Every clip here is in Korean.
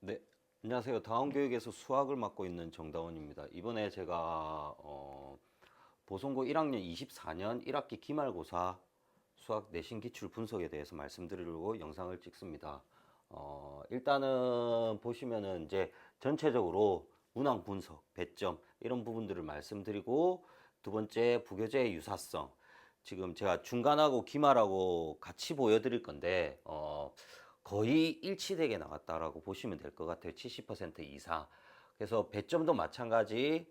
네, 안녕하세요. 다원교육에서 수학을 맡고 있는 정다원입니다. 이번에 제가 보성고 1학년 24년 1학기 기말고사 수학 내신 기출 분석에 대해서 말씀드리려고 영상을 찍습니다. 일단은 보시면은 이제 전체적으로 문항 분석, 배점 이런 부분들을 말씀드리고, 두 번째 부교재의 유사성. 지금 제가 중간하고 기말하고 같이 보여드릴 건데 거의 일치되게 나왔다라고 보시면 될 것 같아요. 70% 이상. 그래서 배점도 마찬가지,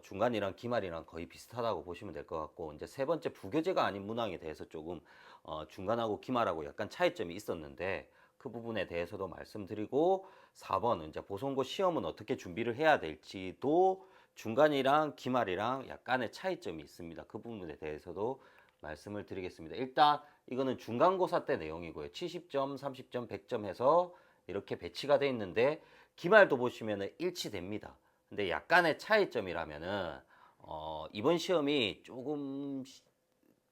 중간이랑 기말이랑 거의 비슷하다고 보시면 될 것 같고, 이제 세 번째 부교재가 아닌 문항에 대해서 조금 중간하고 기말하고 약간 차이점이 있었는데 그 부분에 대해서도 말씀드리고, 4번 이제 보성고 시험은 어떻게 준비를 해야 될지도 중간이랑 기말이랑 약간의 차이점이 있습니다. 그 부분에 대해서도 말씀을 드리겠습니다. 일단 이거는 중간고사 때 내용이고요. 70점, 30점, 100점 해서 이렇게 배치가 돼 있는데 기말도 보시면 일치됩니다. 근데 약간의 차이점이라면은 이번 시험이 조금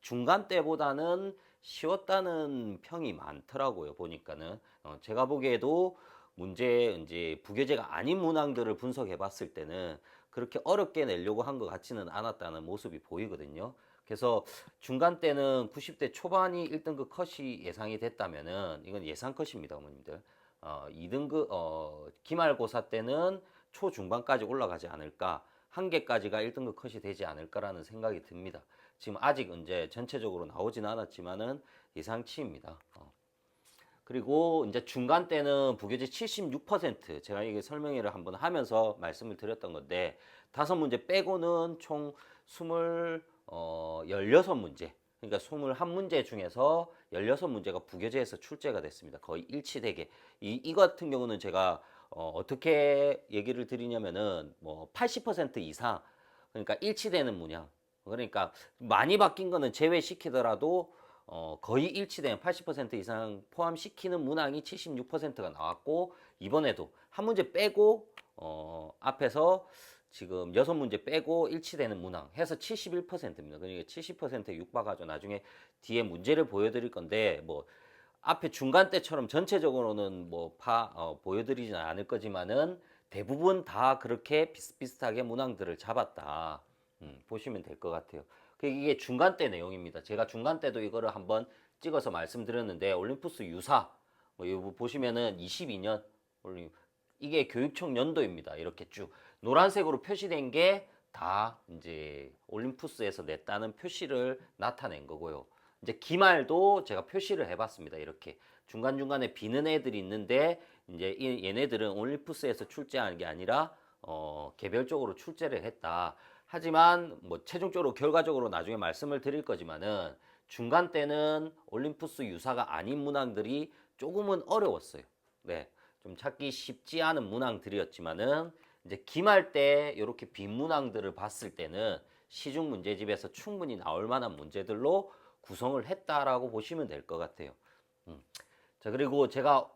중간 때보다는 쉬웠다는 평이 많더라고요. 보니까는 제가 보기에도 문제 이제 부교재가 아닌 문항들을 분석해 봤을 때는 그렇게 어렵게 내려고 한 것 같지는 않았다는 모습이 보이거든요. 그래서 중간 때는 90대 초반이 1등급 컷이 예상이 됐다면은 이건 예상 컷입니다, 어머님들. 2등급 기말고사 때는 초중반까지 올라가지 않을까, 한 개까지가 1등급 컷이 되지 않을까라는 생각이 듭니다. 지금 아직 이제 전체적으로 나오진 않았지만은 예상치입니다. 그리고 이제 중간 때는 부교재 76%, 제가 이게 설명회를 한번 하면서 말씀을 드렸던 건데, 5문제 빼고는 총 16문제, 그러니까 21문제 중에서 16문제가 부교재에서 출제가 됐습니다. 거의 일치되게. 이 같은 경우는 제가 어떻게 얘기를 드리냐면은 뭐 80% 이상, 그러니까 일치되는 문양, 그러니까 많이 바뀐 거는 제외시키더라도 거의 일치된 80% 이상 포함시키는 문항이 76%가 나왔고, 이번에도 한 문제 빼고 앞에서 지금 6문제 빼고 일치되는 문항 해서 71%입니다. 그러니까 70%에 육박하죠. 나중에 뒤에 문제를 보여드릴 건데, 뭐 앞에 중간 때처럼 전체적으로는 뭐 보여드리지는 않을 거지만은 대부분 다 그렇게 비슷비슷하게 문항들을 잡았다. 보시면 될 것 같아요. 이게 중간 때 내용입니다. 제가 중간 때도 이거를 한번 찍어서 말씀드렸는데, 올림푸스 유사 뭐 이거 보시면은 22년 이게 교육청 연도입니다. 이렇게 쭉 노란색으로 표시된 게 다 이제 올림푸스에서 냈다는 표시를 나타낸 거고요. 이제 기말도 제가 표시를 해봤습니다. 이렇게 중간중간에 비는 애들이 있는데, 이제 얘네들은 올림푸스에서 출제하는 게 아니라 개별적으로 출제를 했다. 하지만 뭐 최종적으로 결과적으로 나중에 말씀을 드릴 거지만은 중간 때는 올림푸스 유사가 아닌 문항들이 조금은 어려웠어요. 네, 좀 찾기 쉽지 않은 문항들이었지만은 이제 기말 때 이렇게 빈 문항들을 봤을 때는 시중 문제집에서 충분히 나올 만한 문제들로 구성을 했다라고 보시면 될 것 같아요. 자, 그리고 제가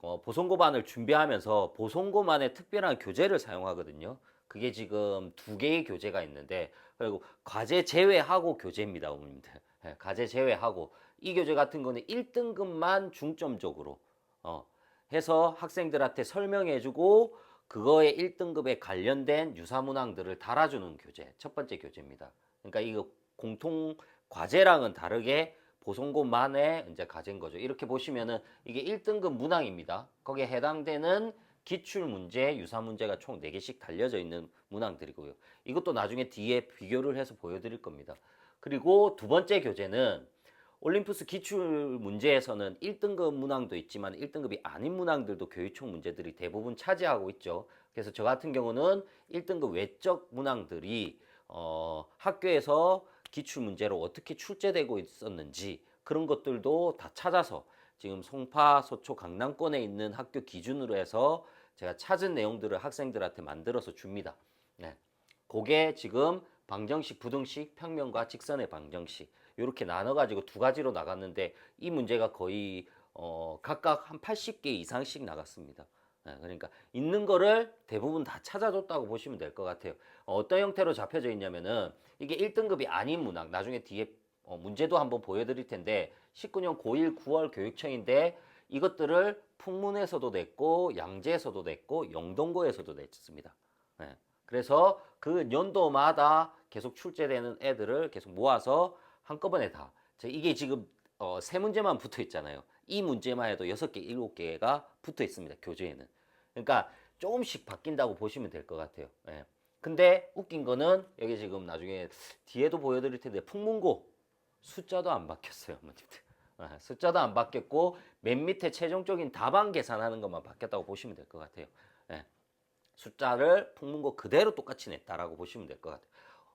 보성고반을 준비하면서 보성고만의 특별한 교재를 사용하거든요. 그게 지금 2개의 교재가 있는데, 그리고 과제 제외하고 교재입니다, 어머님들. 예, 과제 제외하고 이 교재 같은 거는 1등급만 중점적으로 해서 학생들한테 설명해주고 그거에 1등급에 관련된 유사문항들을 달아주는 교재, 첫 번째 교재입니다. 그러니까 이거 공통 과제랑은 다르게 보성고만의 이제 과제인 거죠. 이렇게 보시면은 이게 1등급 문항입니다. 거기에 해당되는 기출 문제, 유사 문제가 총 4개씩 달려져 있는 문항들이고요. 이것도 나중에 뒤에 비교를 해서 보여드릴 겁니다. 그리고 두 번째 교재는 올림푸스 기출 문제에서는 1등급 문항도 있지만 1등급이 아닌 문항들도 교육청 문제들이 대부분 차지하고 있죠. 그래서 저 같은 경우는 1등급 외적 문항들이 학교에서 기출 문제로 어떻게 출제되고 있었는지 그런 것들도 다 찾아서 지금 송파, 소초, 강남권에 있는 학교 기준으로 해서 제가 찾은 내용들을 학생들한테 만들어서 줍니다. 네. 그게 지금 방정식, 부등식, 평면과 직선의 방정식 이렇게 나눠가지고 2가지로 나갔는데, 이 문제가 거의 각각 한 80개 이상씩 나갔습니다. 네, 그러니까 있는 거를 대부분 다 찾아줬다고 보시면 될 것 같아요. 어떤 형태로 잡혀져 있냐면은 이게 1등급이 아닌 문항, 나중에 뒤에 문제도 한번 보여드릴 텐데 19년 고1 9월 교육청인데 이것들을 풍문에서도 냈고 양재에서도 냈고 영동고에서도 냈습니다. 예. 그래서 그 연도마다 계속 출제되는 애들을 계속 모아서 한꺼번에 다. 이게 지금 세 문제만 붙어 있잖아요. 이 문제만 해도 6개, 7개가 붙어 있습니다. 교재에는. 그러니까 조금씩 바뀐다고 보시면 될 것 같아요. 예. 근데 웃긴 거는 여기 지금 나중에 뒤에도 보여드릴 텐데 풍문고 숫자도 안 바뀌었어요. 어머님들. 숫자도 안 바뀌었고 맨 밑에 최종적인 답안 계산하는 것만 바뀌었다고 보시면 될 것 같아요. 예. 숫자를 풍문고 그대로 똑같이 냈다라고 보시면 될 것 같아요.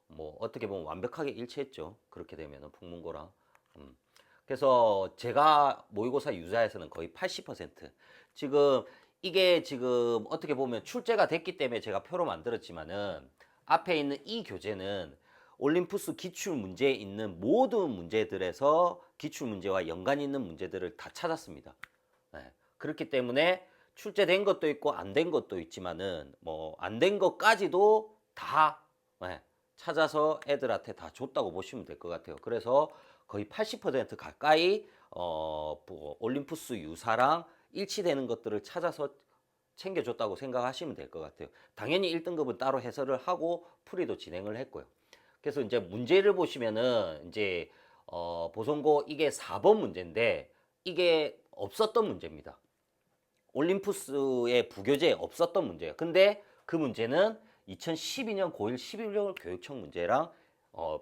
뭐 어떻게 보면 완벽하게 일치했죠. 그렇게 되면은 풍문고랑. 그래서 제가 모의고사 유사에서는 거의 80% 지금 이게 지금 어떻게 보면 출제가 됐기 때문에 제가 표로 만들었지만은 앞에 있는 이 교재는 올림푸스 기출 문제에 있는 모든 문제들에서 기출 문제와 연관 있는 문제들을 다 찾았습니다. 네. 그렇기 때문에 출제된 것도 있고 안 된 것도 있지만은 뭐 안 된 것까지도 다 네, 찾아서 애들한테 다 줬다고 보시면 될 것 같아요. 그래서 거의 80% 가까이 뭐 올림푸스 유사랑 일치되는 것들을 찾아서 챙겨줬다고 생각하시면 될 것 같아요. 당연히 1등급은 따로 해설을 하고 풀이도 진행을 했고요. 그래서 이제 문제를 보시면은 이제 보성고 이게 4번 문제인데 이게 없었던 문제입니다. 올림푸스의 부교재에 없었던 문제예요. 근데 그 문제는 2012년 고1 11월 교육청 문제랑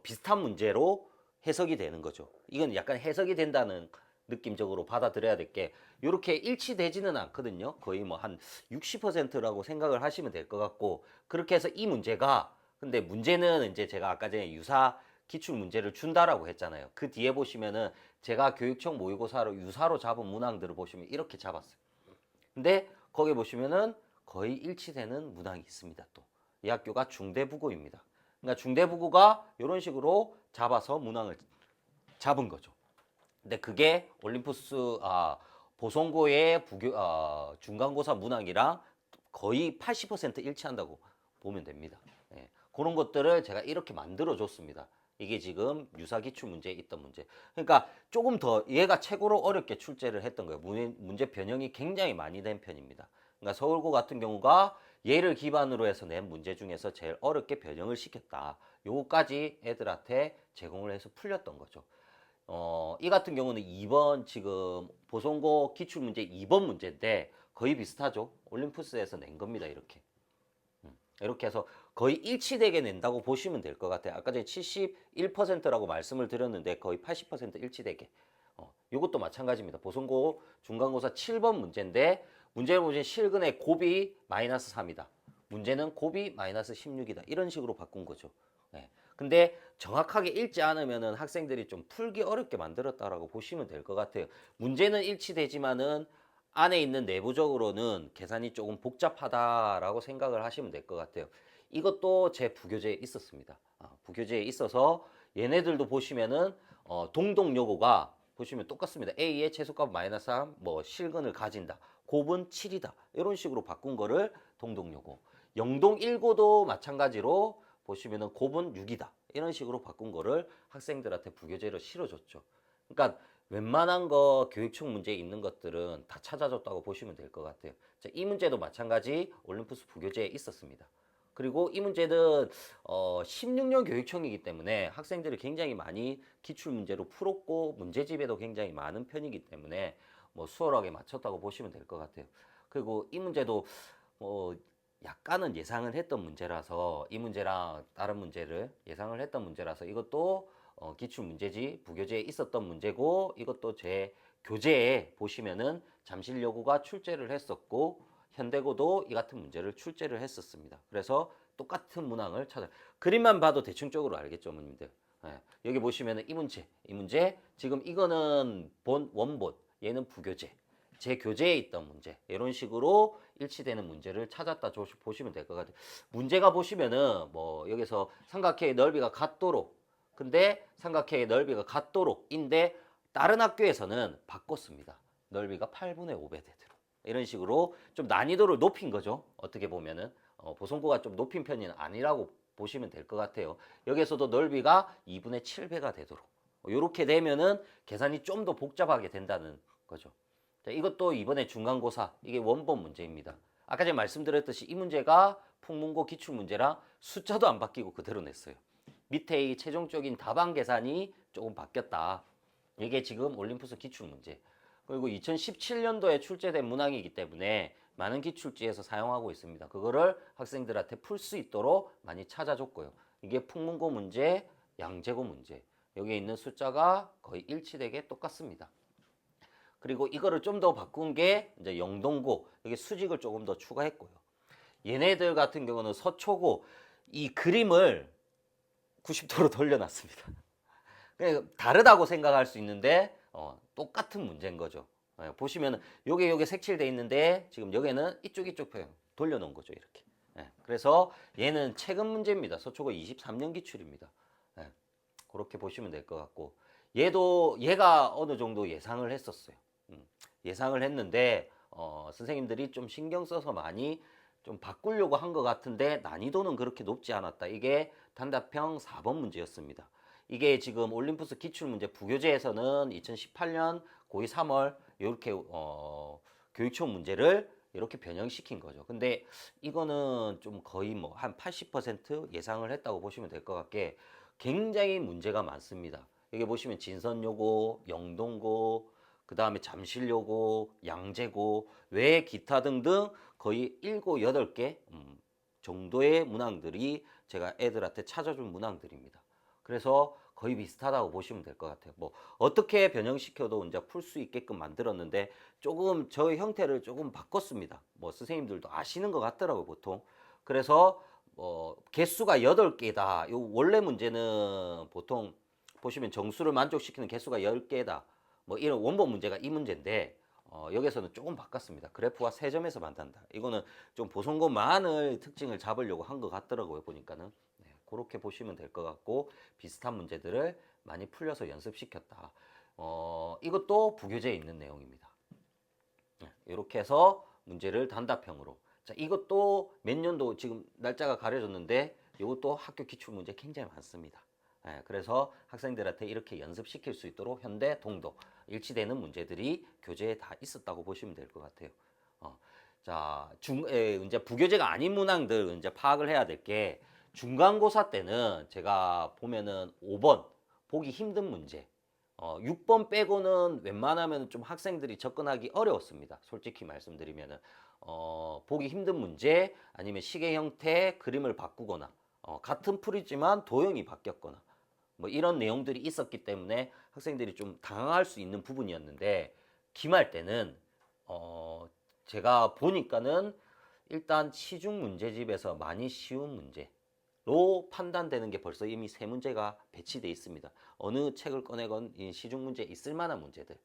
비슷한 문제로 해석이 되는 거죠. 이건 약간 해석이 된다는 느낌적으로 받아들여야 될 게 이렇게 일치되지는 않거든요. 거의 뭐 한 60%라고 생각을 하시면 될 것 같고 그렇게 해서 이 문제가 근데 문제는 이제 제가 아까 전에 유사 기출 문제를 준다라고 했잖아요. 그 뒤에 보시면은 제가 교육청 모의고사로 유사로 잡은 문항들을 보시면 이렇게 잡았어요. 근데 거기 보시면은 거의 일치되는 문항이 있습니다. 또 이 학교가 중대부고입니다. 그러니까 중대부고가 이런 식으로 잡아서 문항을 잡은 거죠. 근데 그게 올림푸스 보성고의 중간고사 문항이랑 거의 80% 일치한다고 보면 됩니다. 예, 그런 것들을 제가 이렇게 만들어 줬습니다. 이게 지금 유사기출 문제에 있던 문제. 그러니까 조금 더 얘가 최고로 어렵게 출제를 했던 거예요. 문제 변형이 굉장히 많이 된 편입니다. 그러니까 서울고 같은 경우가 얘를 기반으로 해서 낸 문제 중에서 제일 어렵게 변형을 시켰다. 요거까지 애들한테 제공을 해서 풀렸던 거죠. 이 같은 경우는 2번 지금 보성고 기출문제 2번 문제인데 거의 비슷하죠. 올림푸스에서 낸 겁니다. 이렇게. 이렇게 해서 거의 일치되게 낸다고 보시면 될 것 같아요. 아까 전에 71%라고 말씀을 드렸는데 거의 80% 일치되게. 이것도 마찬가지입니다. 보성고 중간고사 7번 문제인데 문제를 보시면 실근의 곱이 마이너스 3이다. 문제는 곱이 마이너스 16이다. 이런 식으로 바꾼 거죠. 네. 근데 정확하게 읽지 않으면은 학생들이 좀 풀기 어렵게 만들었다라고 보시면 될 것 같아요. 문제는 일치되지만은 안에 있는 내부적으로는 계산이 조금 복잡하다라고 생각을 하시면 될 것 같아요. 이것도 제 부교재에 있었습니다. 부교재에 있어서 얘네들도 보시면은 동동요고가 보시면 똑같습니다. A의 최소값 마이너스 3, 뭐 실근을 가진다. 곱은 7이다. 이런 식으로 바꾼 거를 동동요고. 영동 1고도 마찬가지로 보시면은 곱은 6이다. 이런 식으로 바꾼 거를 학생들한테 부교재로 실어줬죠. 그러니까 웬만한 거 교육청 문제에 있는 것들은 다 찾아줬다고 보시면 될 것 같아요. 자, 이 문제도 마찬가지 올림푸스 부교재에 있었습니다. 그리고 이 문제는 16년 교육청이기 때문에 학생들이 굉장히 많이 기출 문제로 풀었고 문제집에도 굉장히 많은 편이기 때문에 뭐 수월하게 맞췄다고 보시면 될 것 같아요. 그리고 이 문제도 뭐 약간은 예상을 했던 문제라서 이 문제랑 다른 문제를 예상을 했던 문제라서 이것도 기출 문제지 부교재에 있었던 문제고 이것도 제 교재에 보시면은 잠실여고가 출제를 했었고 현대고도 이 같은 문제를 출제를 했었습니다. 그래서 똑같은 문항을 찾아 그림만 봐도 대충적으로 알겠죠, 어머님들. 예, 여기 보시면은 이 문제 지금 이거는 원본, 얘는 부교재. 제 교재에 있던 문제 이런 식으로 일치되는 문제를 찾았다 보시면 될 것 같아요. 문제가 보시면은 뭐 여기서 삼각형의 넓이가 같도록 근데 삼각형의 넓이가 같도록인데 다른 학교에서는 바꿨습니다. 넓이가 8분의 5배 되도록 이런 식으로 좀 난이도를 높인 거죠. 어떻게 보면은 보성고가 좀 높인 편은 아니라고 보시면 될 것 같아요. 여기서도 넓이가 2분의 7배가 되도록 이렇게 되면은 계산이 좀 더 복잡하게 된다는 거죠. 자, 이것도 이번에 중간고사 이게 원본 문제입니다. 아까 전에 말씀드렸듯이 이 문제가 풍문고 기출문제랑 숫자도 안 바뀌고 그대로 냈어요. 밑에 이 최종적인 답안 계산이 조금 바뀌었다. 이게 지금 올림푸스 기출문제. 그리고 2017년도에 출제된 문항이기 때문에 많은 기출지에서 사용하고 있습니다. 그거를 학생들한테 풀 수 있도록 많이 찾아줬고요. 이게 풍문고 문제, 양재고 문제. 여기에 있는 숫자가 거의 일치되게 똑같습니다. 그리고 이거를 좀 더 바꾼 게 이제 영동고, 여기 수직을 조금 더 추가했고요. 얘네들 같은 경우는 서초고 이 그림을 90도로 돌려놨습니다. 그냥 다르다고 생각할 수 있는데 똑같은 문제인 거죠. 보시면 요게 색칠돼 있는데 지금 여기는 이쪽 표현 돌려놓은 거죠, 이렇게. 그래서 얘는 최근 문제입니다. 서초고 23년 기출입니다. 그렇게 보시면 될 것 같고, 얘가 어느 정도 예상을 했었어요. 예상을 했는데 선생님들이 좀 신경 써서 많이 좀 바꾸려고 한 것 같은데 난이도는 그렇게 높지 않았다. 이게 단답형 4번 문제였습니다. 이게 지금 올림푸스 기출문제 부교재에서는 2018년 고2 3월 이렇게 교육청 문제를 이렇게 변형시킨 거죠. 근데 이거는 좀 거의 뭐 한 80% 예상을 했다고 보시면 될 것 같게 굉장히 문제가 많습니다. 여기 보시면 진선요고, 영동고, 그 다음에 잠실요고, 양재고, 외 기타 등등 거의 7, 8개 정도의 문항들이 제가 애들한테 찾아준 문항들입니다. 그래서 거의 비슷하다고 보시면 될 것 같아요. 뭐 어떻게 변형시켜도 이제 풀 수 있게끔 만들었는데 조금 저의 형태를 조금 바꿨습니다. 뭐 선생님들도 아시는 것 같더라고요, 보통. 그래서 개수가 8개다. 요 원래 문제는 보통 보시면 정수를 만족시키는 개수가 10개다. 뭐 이런 원본 문제가 이 문제인데 여기서는 조금 바꿨습니다. 그래프와 세 점에서 만든다. 이거는 좀 보성고만의 특징을 잡으려고 한 것 같더라고요, 보니까는. 그렇게 보시면 될 것 같고, 비슷한 문제들을 많이 풀려서 연습시켰다. 이것도 부교재에 있는 내용입니다. 이렇게 해서 문제를 단답형으로. 자, 이것도 몇 년도 지금 날짜가 가려졌는데 이것도 학교 기출문제 굉장히 많습니다. 그래서 학생들한테 이렇게 연습시킬 수 있도록 현대, 동도 일치되는 문제들이 교재에 다 있었다고 보시면 될 것 같아요. 자, 이제 부교재가 아닌 문항들 이제 파악을 해야 될 게 중간고사 때는 제가 보면은 5번 보기 힘든 문제, 6번 빼고는 웬만하면 좀 학생들이 접근하기 어려웠습니다. 솔직히 말씀드리면은 보기 힘든 문제 아니면 시계 형태 그림을 바꾸거나 같은 풀이지만 도형이 바뀌었거나 뭐 이런 내용들이 있었기 때문에 학생들이 좀 당황할 수 있는 부분이었는데 기말 때는 제가 보니까는 일단 시중 문제집에서 많이 쉬운 문제로 판단되는 게 벌써 이미 세 문제가 배치되어 있습니다. 어느 책을 꺼내건 이 시중 문제에 있을 만한 문제들.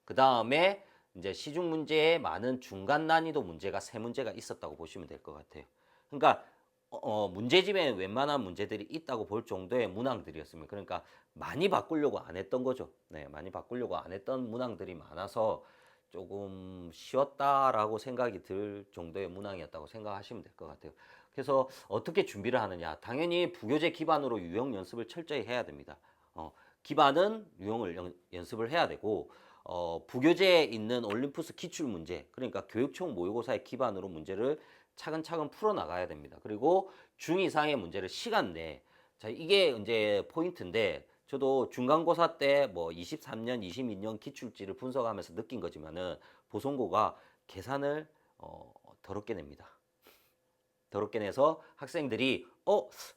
그 다음에 이제 시중 문제에 많은 중간 난이도 문제가 세 문제가 있었다고 보시면 될 것 같아요. 그러니까 문제집에 웬만한 문제들이 있다고 볼 정도의 문항들이었습니다. 그러니까 많이 바꾸려고 안 했던 거죠. 네, 많이 바꾸려고 안 했던 문항들이 많아서 조금 쉬웠다라고 생각이 들 정도의 문항이었다고 생각하시면 될 것 같아요. 그래서 어떻게 준비를 하느냐? 당연히 부교재 기반으로 유형 연습을 철저히 해야 됩니다. 기반은 유형을 연습을 해야 되고 부교재에 있는 올림푸스 기출 문제, 그러니까 교육청 모의고사의 기반으로 문제를 차근차근 풀어나가야 됩니다. 그리고 중 이상의 문제를 시간 내에, 자, 이게 이제 포인트인데, 저도 중간고사 때 뭐 23년, 22년 기출지를 분석하면서 느낀 거지만은 보성고가 계산을 더럽게 냅니다. 더럽게 내서 학생들이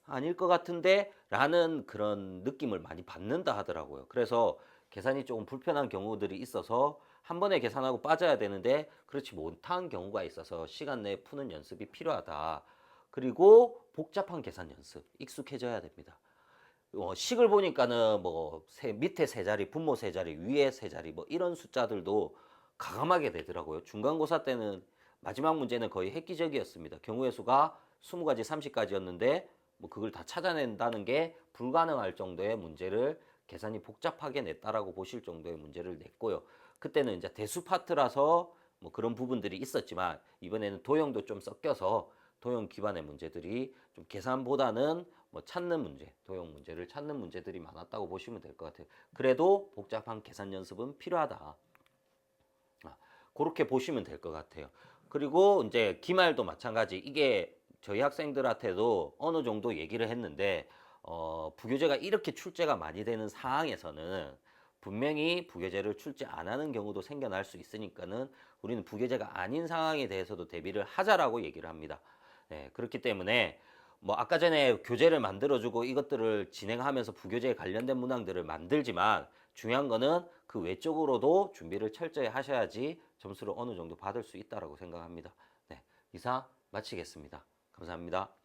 아닐 것 같은데 라는 그런 느낌을 많이 받는다 하더라고요. 그래서 계산이 조금 불편한 경우들이 있어서 한 번에 계산하고 빠져야 되는데 그렇지 못한 경우가 있어서 시간 내에 푸는 연습이 필요하다. 그리고 복잡한 계산 연습 익숙해져야 됩니다. 식을 보니까는 뭐 밑에 세 자리, 분모 세 자리, 위에 세 자리 뭐 이런 숫자들도 가감하게 되더라고요. 중간고사 때는 마지막 문제는 거의 획기적이었습니다. 경우의 수가 20가지, 30가지였는데 뭐 그걸 다 찾아낸다는 게 불가능할 정도의 문제를 계산이 복잡하게 냈다라고 보실 정도의 문제를 냈고요. 그때는 이제 대수 파트라서 뭐 그런 부분들이 있었지만 이번에는 도형도 좀 섞여서 도형 기반의 문제들이 좀 계산보다는 뭐 찾는 문제, 도형 문제를 찾는 문제들이 많았다고 보시면 될 것 같아요. 그래도 복잡한 계산 연습은 필요하다. 그렇게 보시면 될 것 같아요. 그리고 이제 기말도 마찬가지. 이게 저희 학생들한테도 어느 정도 얘기를 했는데 부교재가 이렇게 출제가 많이 되는 상황에서는 분명히 부교재를 출제 안 하는 경우도 생겨날 수 있으니까는 우리는 부교재가 아닌 상황에 대해서도 대비를 하자라고 얘기를 합니다. 네, 그렇기 때문에 뭐 아까 전에 교재를 만들어주고 이것들을 진행하면서 부교재에 관련된 문항들을 만들지만 중요한 거는 그 외적으로도 준비를 철저히 하셔야지 점수를 어느 정도 받을 수 있다라고 생각합니다. 네, 이상 마치겠습니다. 감사합니다.